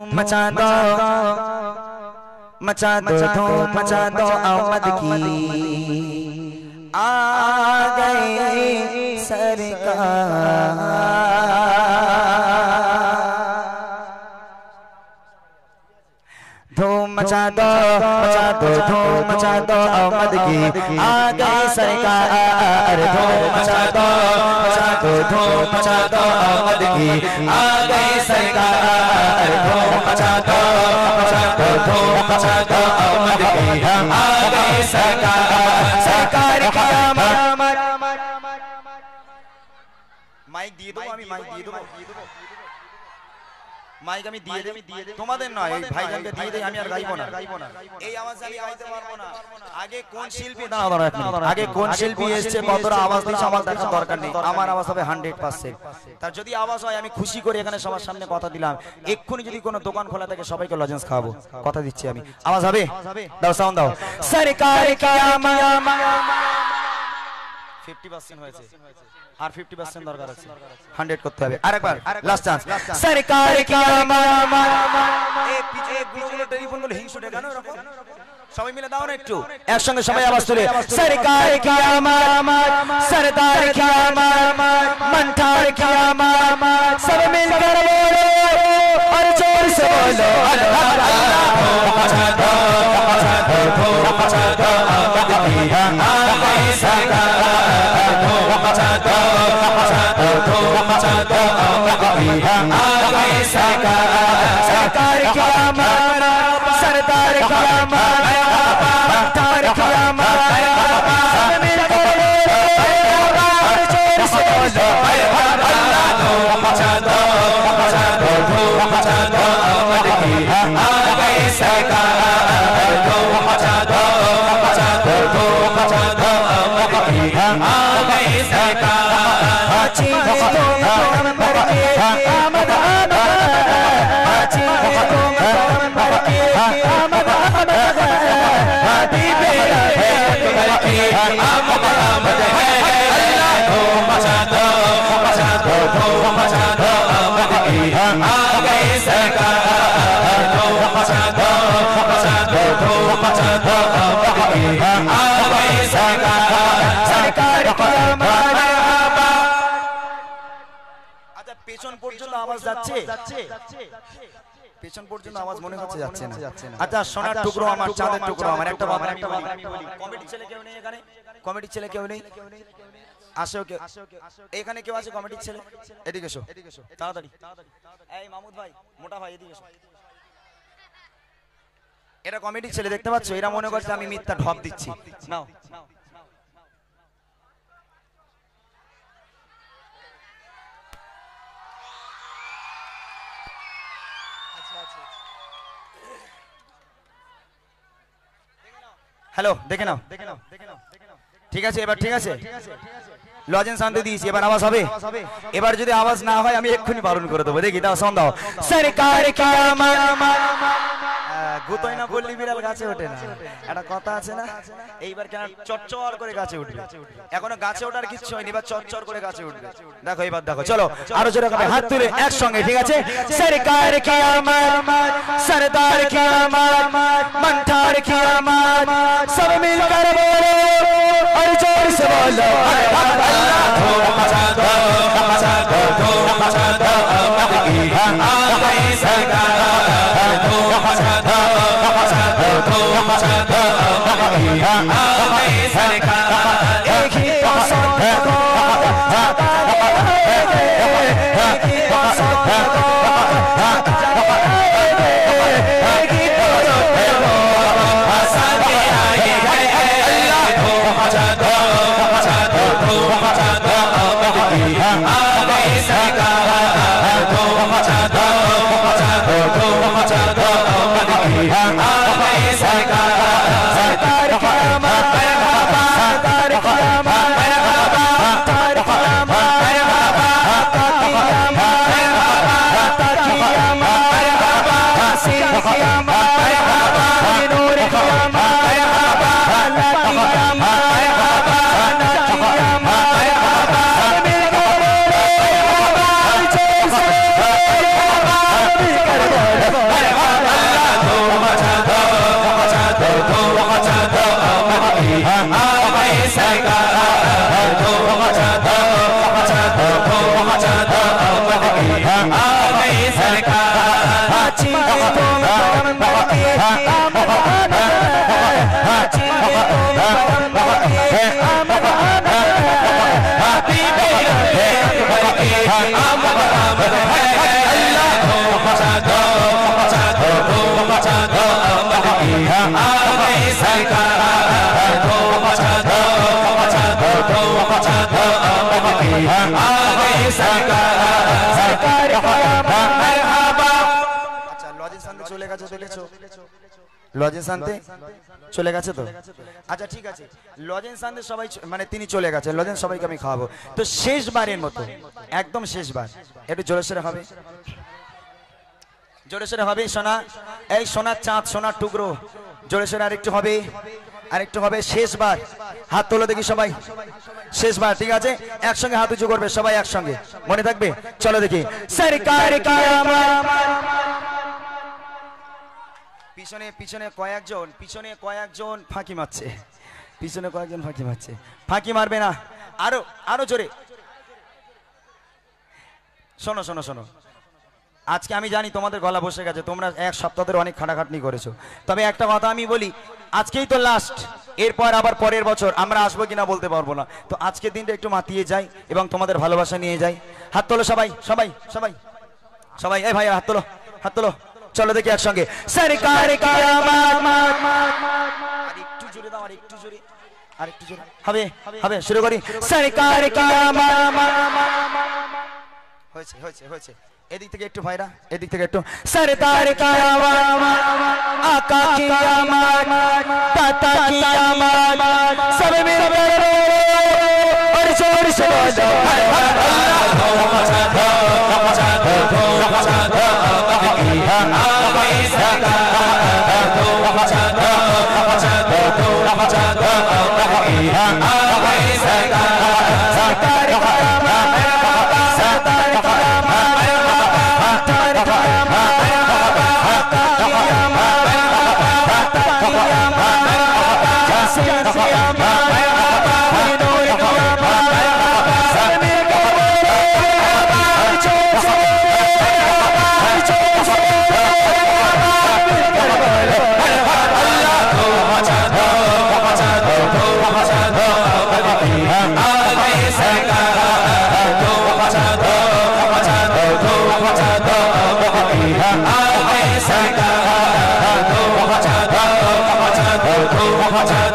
मचा दो धूम मचा दो अहमद की आ गए सरकार। धूम मचा दो धूम मचा दो अहमद की आ गए सरकार। धूम मचा दो धूम मचा दो अहमद की आ गए सरकार। धूम मचा दो धूम मचा दो अहमद की आ गए सरकार। सरकार की आमद। माइक दिए दो, আমি মাইক দিয়ে দেব। মাইক আমি দিয়ে দেব, তোমাদের নয়, এই ভাইজানকে দিয়ে দেই, আমি আর গাইবো না। এই আওয়াজে আমি গাইতে পারবো না। আগে কোন শিল্পী দাঁড়াও এক মিনিট, আগে কোন শিল্পী এসেছে কতটা আওয়াজ দিচ্ছে আমার দেখার দরকার নেই, আমার আওয়াজ হবে 100%। তার যদি আওয়াজ হয় আমি খুশি করে এখানে সবার সামনে কথা দিলাম, এক্ষুনি যদি কোনো দোকান খোলা থাকে সবাইকে লজেন্স খাওয়াবো, কথা দিচ্ছি আমি। আওয়াজ হবে? দাও সাউন্ড দাও। সরকার কি আমদ 50% হয়েছে, আর 50% দরকার আছে, 100 করতে হবে। আরেকবার লাস্ট চান্স। সরকার কি আমদ। এই পিছে গুলো টেলিফোন গুলো হিংসুটে কেন এরকম? সবাই মিলে দাও না একটু একসঙ্গে, সবাই আওয়াজ তুলে। সরকার কি আমদ, সরদার কি আমদ, মন্ঠার কি আমদ, সব মিলकर बोलो और जोर से बोलो अल्लाह अल्लाह। मचा दो मचा दो अहमद की आ गई सरकार। मचा दो मचा दो अहमद की आ गई सरकार। सरकार की आमद, सरदार की आमद, मंठार की आमद, सब मिलकर बोलो और जोर से बोलो अल्लाह। मचा दो मचा दो अहमद की आ गई सरकार। मचा दो मचा दो अहमद की आ गई सरकार। आची तुम भर के आमद आमद, आची तुम भर के आमद आमद, आदि मेरा है भर के आमद आमद है। मचा दो मचा दो अहमद की आ गई सरकार। मचा दो मचा दो अहमद की आ गई सरकार। सरकार की आमद। আচ্ছা পেছন পর্যন্ত আওয়াজ যাচ্ছে? পেছন পর্যন্ত আওয়াজ মনে হচ্ছে যাচ্ছে না। আচ্ছা সোনার টুকরো আমার, চাঁদের টুকরো আমার, একটা কথা আমি বলি, কমিটির ছেলে কেউ নেই এখানে? কমিটির ছেলে কেউ নেই? আসো কে এখানে কেউ আছে কমিটির ছেলে? এদিকে এসো তাড়াতাড়ি। এই মামুদ ভাই, মোটা ভাই, এদিকে এসো। এরা কমিটির ছেলে, দেখতে পাচ্ছ? এরা মনে করছে আমি মিথ্যা ঢপ দিচ্ছি। নাও হ্যালো, দেখে নাও ঠিক আছে, এবার ঠিক আছে, লজেন্স শান্তি দিয়েছি, এবার আওয়াজ হবে? এবার যদি আওয়াজ না হয় আমি এক্ষুনি বারণ করে দেবো। দেখি দাও সাউন্ড দাও। সরকার কি আমদ। গুতোই না বললি বিড়াল গাছে ওঠে না, একটা কথা আছে না? এইবার কেন চচ্চর করে গাছে উঠবে? এখনো গাছে ওঠার কিচ্ছু হয়নি, এবার চচ্চর করে গাছে উঠবে। দেখো এবার দেখো, চলো আরো জোরে করে হাত তুলে একসঙ্গে, ঠিক আছে? সরকার কি আমদ, সরদার কি আমদ, মন্ঠার কি আমদ, সব মিলकर बोलो और जोर से बोलो अल्लाह। मचा दो मचा दो अहमद की आ गई सरकार। मचा दो अहमद की आ गई सरकार। एक ही पसंद को एक ही पसंद को एक ही पसंद को आसान आए अल्लाह। मचा दो अहमद की आ गई सरकार। मचा दो आमद आमद है अल्लाह हो मचा दो आमद की आ गई सरकार हो मचा दो आमद की आ गई सरकार मरहबा। আচ্ছা লজেন্স আনতে চলে গেছে দেখেছো লজেন্স আনতে চলে গেছে তো আচ্ছা ঠিক আছে লজেন্স আনতে সবাই মানে তিনি চলে গেছে লজেন্স সবাইকে আমি খাওয়াবো তো শেষবারের মতো একদম শেষবার একটু জোরে সোরে হবে জোরে সোরে হবে সোনা এই সোনার চাঁদ সোনার টুকরো জোরে সোরে আরেকটু হবে শেষবার হাত তোলো দেখি সবাই শেষবার ঠিক আছে একসঙ্গে হাত উঁচু করবে সবাই একসঙ্গে মনে থাকবে চলো দেখি সরকার কি আমার পিছনে কয়েকজন ফাঁকি মারছে ফাঁকি মারবে না আরো জোরে শোনো আজকে আমি জানি তোমাদের গলা বসে গেছে তোমরা এক সপ্তাহ ধরে অনেক খাটাখাটনি করেছো তবে একটা কথা আমি বলি আজকেই তো লাস্ট এরপর আবার পরের বছর আমরা আসবো কিনা বলতে পারবো না তো আজকের দিনটা একটু মাতিয়ে যাই এবং তোমাদের ভালোবাসা নিয়ে যাই হাত তোলো সবাই এই ভাই হাত তোলো চলো দেখি একসঙ্গে সরকার কি আমার আরেকটু জোরে দাও আরেকটু জোরে হবে শুরু করি সরকার কি আমার হয়েছে এদিক থেকে একটু ভাইরা এদিক থেকে একটু সরকার কি আমার আকা কি আমার দাতা কি আমার সব মিলে और जोर से बोलो सरकार